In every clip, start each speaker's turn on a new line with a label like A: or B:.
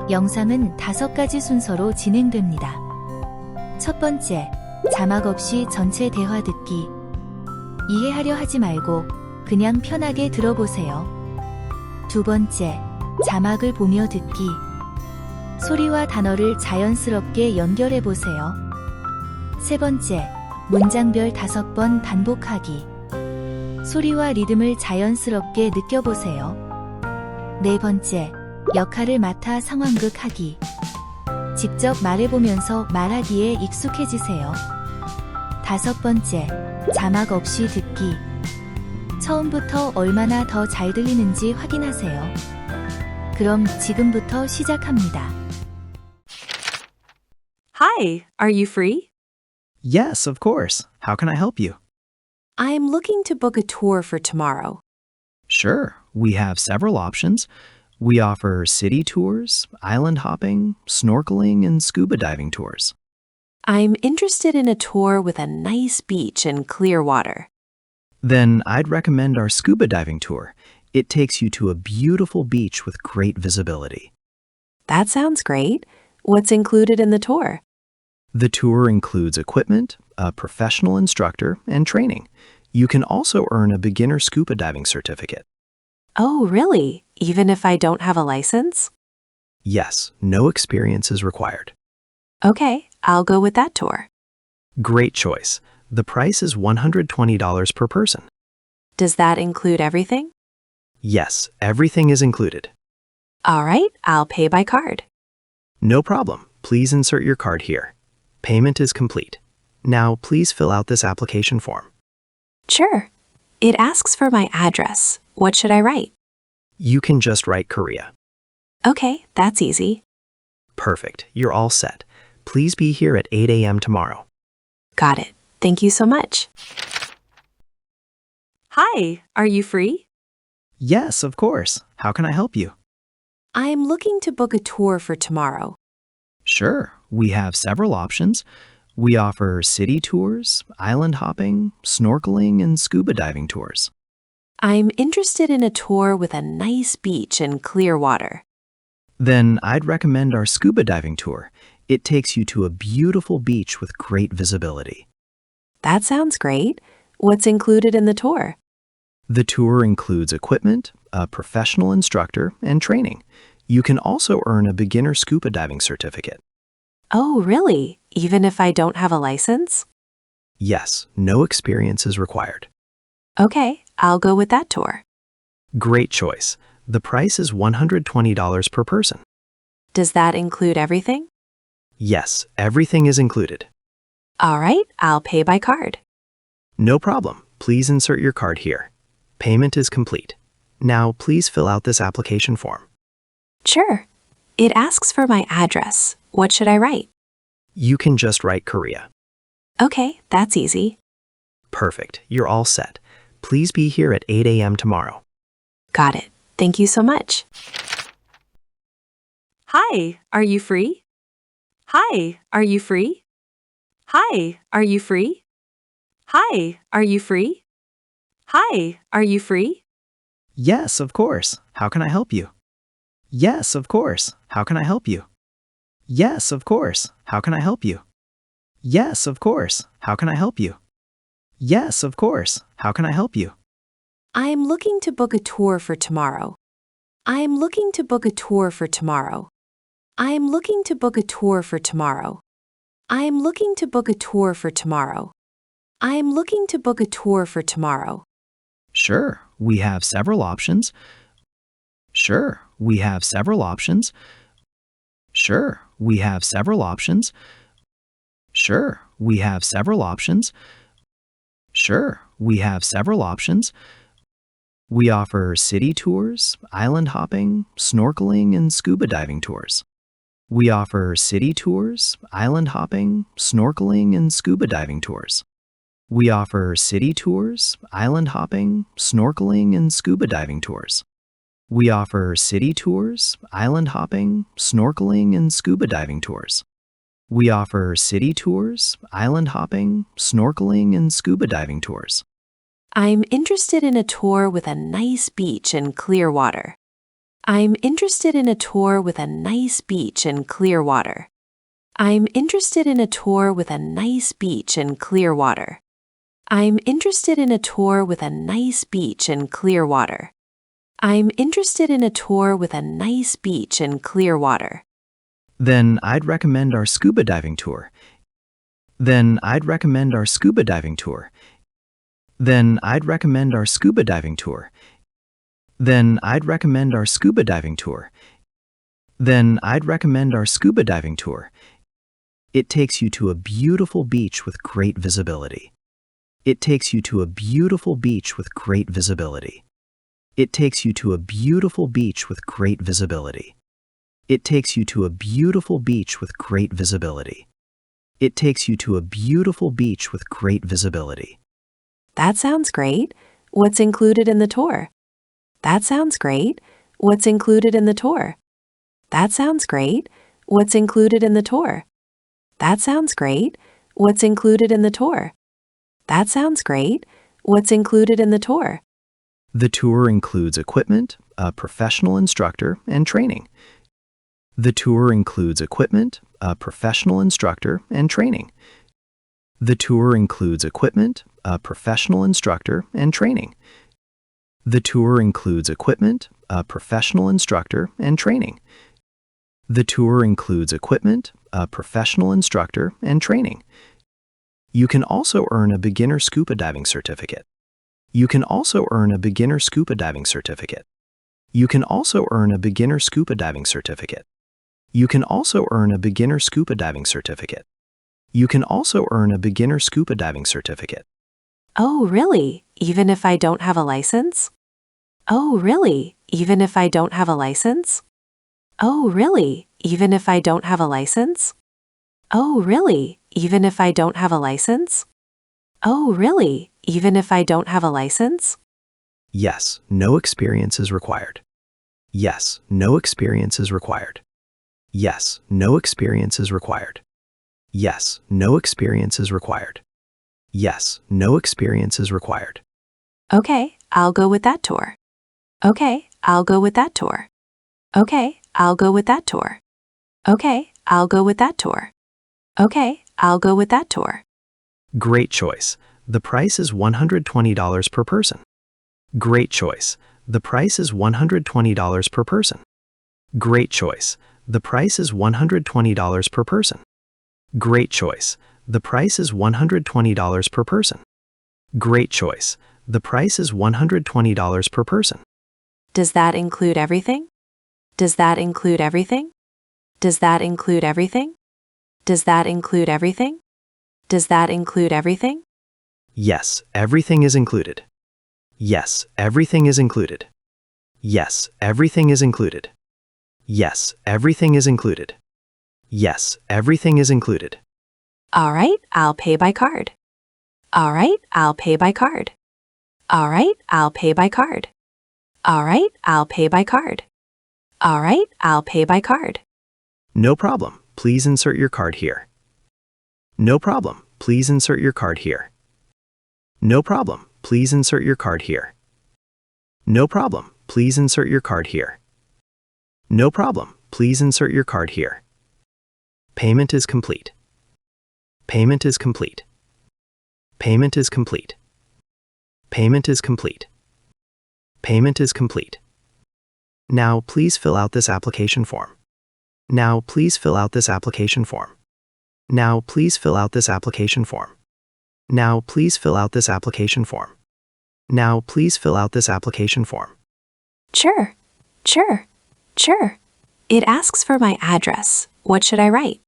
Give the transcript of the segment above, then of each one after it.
A: 영상은 5가지 순서로 진행됩니다. 첫 번째, 자막 없이 전체 대화 듣기. 이해하려 하지 말고 그냥 편하게 들어보세요. 두 번째, 자막을 보며 듣기. 소리와 단어를 자연스럽게 연결해 보세요. 세 번째, 문장별 5번 반복하기. 소리와 리듬을 자연스럽게 느껴보세요. 네 번째, 역할을 맡아 상황극 하기. 직접 말해보면서 말하기에 익숙해지세요. 다섯 번째, 자막 없이 듣기. 처음부터 얼마나 더 잘 들리는지 확인하세요. 그럼 지금부터 시작합니다.
B: Hi, are you free?
C: Yes, of course. How can I help you?
B: I'm looking to book a tour for tomorrow.
C: Sure, we have several options. We offer city tours, island hopping, snorkeling, and scuba diving tours.
B: I'm interested in a tour with a nice beach and clear water.
C: Then I'd recommend our scuba diving tour. It takes you to a beautiful beach with great visibility.
B: That sounds great. What's included in the tour?
C: The tour includes equipment, a professional instructor, and training. You can also earn a beginner scuba diving certificate.
B: Oh, really? Even if I don't have a license?
C: Yes, no experience is required.
B: Okay, I'll go with that tour.
C: Great choice. The price is $120 per person.
B: Does that include everything?
C: Yes, everything is included.
B: All right, I'll pay by card.
C: No problem. Please insert your card here. Payment is complete. Now, please fill out this application form.
B: Sure. It asks for my address. What should I write?
C: You can just write Korea.
B: Okay, that's easy.
C: Perfect. You're all set. Please be here at 8 a.m. tomorrow.
B: Got it. Thank you so much. Hi, are you free?
C: Yes, of course. How can I help you?
B: I'm looking to book a tour for tomorrow.
C: Sure. We have several options. We offer city tours, island hopping, snorkeling, and scuba diving tours.
B: I'm interested in a tour with a nice beach and clear water.
C: Then I'd recommend our scuba diving tour. It takes you to a beautiful beach with great visibility.
B: That sounds great. What's included in the tour?
C: The tour includes equipment, a professional instructor, and training. You can also earn a beginner scuba diving certificate.
B: Oh, really? Even if I don't have a license?
C: Yes, no experience is required.
B: Okay, I'll go with that tour.
C: Great choice. The price is $120 per person.
B: Does that include everything?
C: Yes, everything is included.
B: All right, I'll pay by card.
C: No problem. Please insert your card here. Payment is complete. Now, please fill out this application form.
B: Sure. It asks for my address. What should I write?
C: You can just write Korea.
B: Okay, that's easy.
C: Perfect. You're all set. Please be here at 8 a.m. tomorrow.
B: Got it. Thank you so much. Hi, are you free? Hi, are you free? Hi, are you free? Hi, are you free? Hi, are you free?
C: Yes, of course. How can I help you? Yes, of course. How can I help you? Yes, of course. How can I help you? Yes, of course. How can I help you? Yes, of course. How can I help you?
B: I'm looking to book a tour for tomorrow. I'm looking to book a tour for tomorrow. I'm looking to book a tour for tomorrow. I'm looking to book a tour for tomorrow. I'm looking to book a tour for tomorrow.
C: Sure, we have several options. Sure, we have several options. Sure, we have several options. Sure, we have several options. Sure, we have several options. We offer city tours, island hopping, snorkeling, and scuba diving tours. We offer city tours, island hopping, snorkeling, and scuba diving tours. We offer city tours, island hopping, snorkeling, and scuba diving tours. We offer city tours, island hopping, snorkeling, and scuba diving tours. We offer city tours, island hopping, snorkeling, and scuba diving tours.
B: I'm interested in a tour with a nice beach and clear water. I'm interested in a tour with a nice beach and clear water. I'm interested in a tour with a nice beach and clear water. I'm interested in a tour with a nice beach and clear water. I'm interested in a tour with a nice beach and clear water.
C: Then I'd recommend our scuba diving tour. Then I'd recommend our scuba diving tour. Then I'd recommend our scuba diving tour. Then I'd recommend our scuba diving tour. Then I'd recommend our scuba diving tour. It takes you to a beautiful beach with great visibility. It takes you to a beautiful beach with great visibility. It takes you to a beautiful beach with great visibility. It takes you to a beautiful beach with great visibility. It takes you to a beautiful beach with great visibility.
B: That sounds great. What's included in the tour? That sounds great. What's included in the tour? That sounds great. What's included in the tour? That sounds great. What's included in the tour? That sounds great. What's included in the tour?
C: The tour includes equipment, a professional instructor, and training. The tour includes equipment, a professional instructor, and training. The tour includes equipment, a professional instructor, and training. The tour includes equipment, a professional instructor, and training. The tour includes equipment, a professional instructor, and training. You can also earn a beginner scuba diving certificate. You can also earn a beginner scuba diving certificate. You can also earn a beginner scuba diving certificate. You can also earn a beginner scuba diving certificate. You can also earn a beginner scuba diving certificate.
B: Oh, really? Even if I don't have a license? Oh, really? Even if I don't have a license? Oh, really? Even if I don't have a license? Oh, really? Even if I don't have a license? Oh, really? Even if I don't have a license?
C: Yes, no experience is required. Yes, no experience is required. Yes, no experience is required. Yes, no experience is required. Yes, no experience is required.
B: Okay, I'll go with that tour. Okay, I'll go with that tour. Okay, I'll go with that tour. Okay, I'll go with that tour. Okay, I'll go with that tour.
C: Great choice. The price is $120 per person. Great choice. The price is $120 per person. Great choice. The price is $120 per person. Great choice. The price is $120 per person. Great choice. The price is $120 per person.
B: Does that include everything? Does that include everything? Does that include everything? Does that include everything? Does that include everything?
C: Yes, everything is included. Yes, everything is included. Yes, everything is included. Yes, everything is included. Yes, everything is included.
B: All right, I'll pay by card. All right, I'll pay by card. All right, I'll pay by card. All right, I'll pay by card. All right, I'll pay by card.
C: No problem. Please insert your card here. No problem. Please insert your card here. No problem. Please insert your card here. No problem. Please insert your card here. No problem. Please insert your card here. Payment is complete. Payment is complete. Payment is complete. Payment is complete. Payment is complete. Now please fill out this application form. Now please fill out this application form. Now please fill out this application form. Now please fill out this application form. Now please fill out this application form.
B: Sure, sure, sure. It asks for my address. What should I write?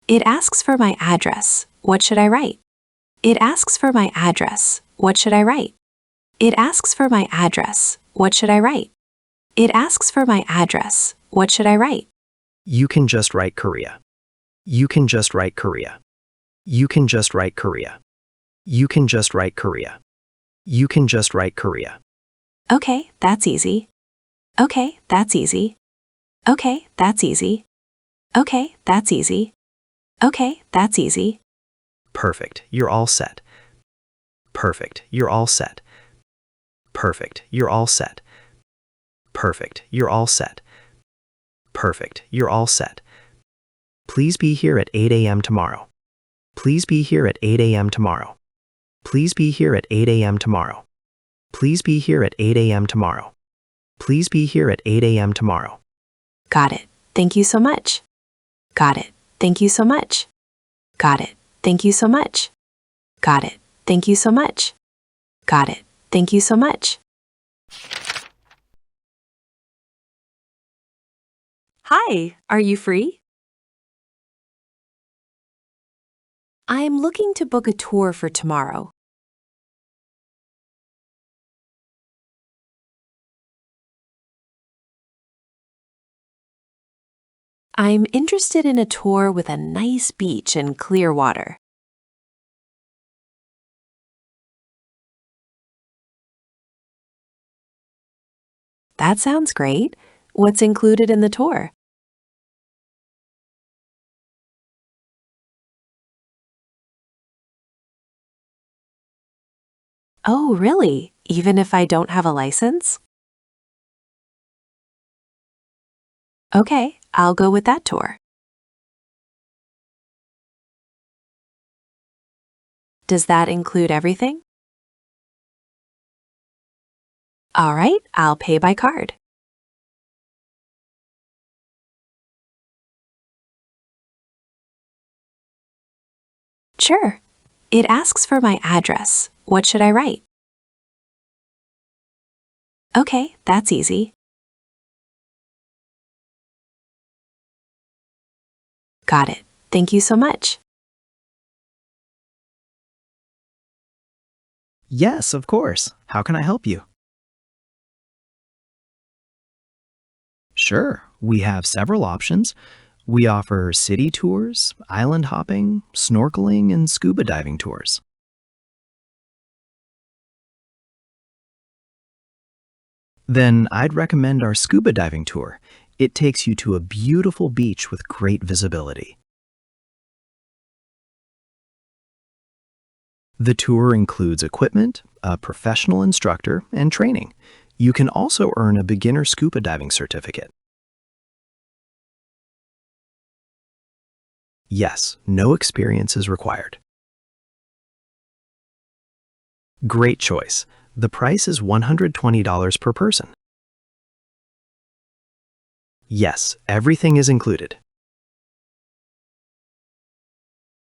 B: It asks for my address. What should I write? It asks for my address. What should I write? It asks for my address. What should I write? It asks for my address. What should I write?
C: You can just write Korea. You can just write Korea. You can just write Korea. You can just write Korea. You can just write Korea.
B: Okay, that's easy. Okay, that's easy. Okay, that's easy. Okay, that's easy. Okay, that's easy.
C: Perfect. You're all set. Perfect. You're all set. Perfect. You're all set. Perfect. You're all set. Perfect. You're all set. Please be here at 8 a.m. tomorrow. Please be here at 8 a.m. tomorrow. Please be here at 8 a.m. tomorrow. Please be here at 8 a.m. tomorrow. Please be here at 8 a.m. tomorrow.
B: Got it. Thank you so much. Got it. Thank you so much. Got it. Thank you so much. Got it. Thank you so much. Got it. Thank you so much. Hi, are you free? I'm looking to book a tour for tomorrow. I'm interested in a tour with a nice beach and clear water. That sounds great. What's included in the tour? Oh, really? Even if I don't have a license? Okay, I'll go with that tour. Does that include everything? All right, I'll pay by card. Sure. It asks for my address. What should I write? Okay, that's easy. Got it. Thank you so much.
C: Yes, of course. How can I help you? Sure, we have several options. We offer city tours, island hopping, snorkeling, and scuba diving tours. Then I'd recommend our scuba diving tour. It takes you to a beautiful beach with great visibility. The tour includes equipment, a professional instructor, and training. You can also earn a beginner scuba diving certificate. Yes, no experience is required. Great choice. The price is $120 per person. Yes, everything is included.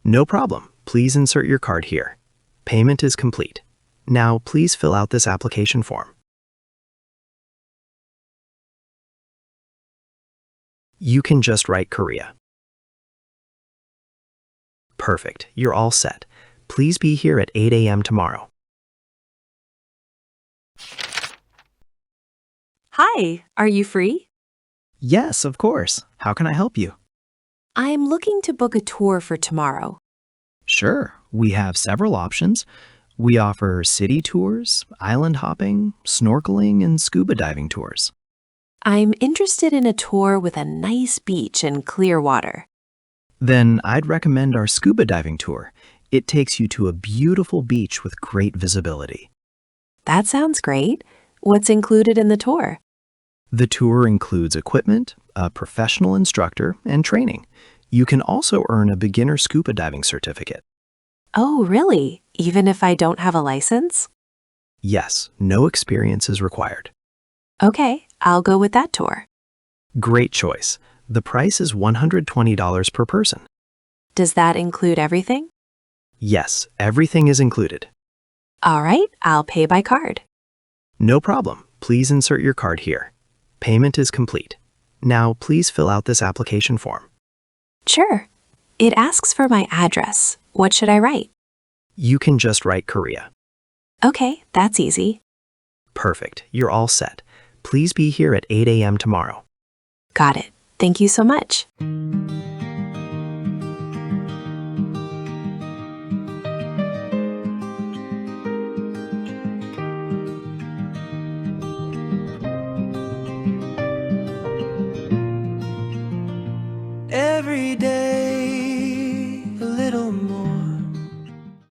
C: No problem. Please insert your card here. Payment is complete. Now, please fill out this application form. You can just write Korea. Perfect. You're all set. Please be here at 8 a.m. tomorrow.
B: Hi, are you free?
C: Yes, of course. How can I help you?
B: I'm looking to book a tour for tomorrow.
C: Sure, we have several options. We offer city tours, island hopping, snorkeling, and scuba diving tours.
B: I'm interested in a tour with a nice beach and clear water.
C: Then I'd recommend our scuba diving tour. It takes you to a beautiful beach with great visibility.
B: That sounds great. What's included in the tour?
C: The tour includes equipment, a professional instructor, and training. You can also earn a beginner scuba diving certificate.
B: Oh, really? Even if I don't have a license?
C: Yes, no experience is required.
B: Okay, I'll go with that tour.
C: Great choice. The price is $120 per person.
B: Does that include everything?
C: Yes, everything is included.
B: All right, I'll pay by card.
C: No problem. Please insert your card here. Payment is complete. Now, please fill out this application form.
B: Sure. It asks for my address. What should I write?
C: You can just write Korea.
B: Okay, that's easy.
C: Perfect. You're all set. Please be here at 8 a.m. tomorrow.
B: Got it. Thank you so much.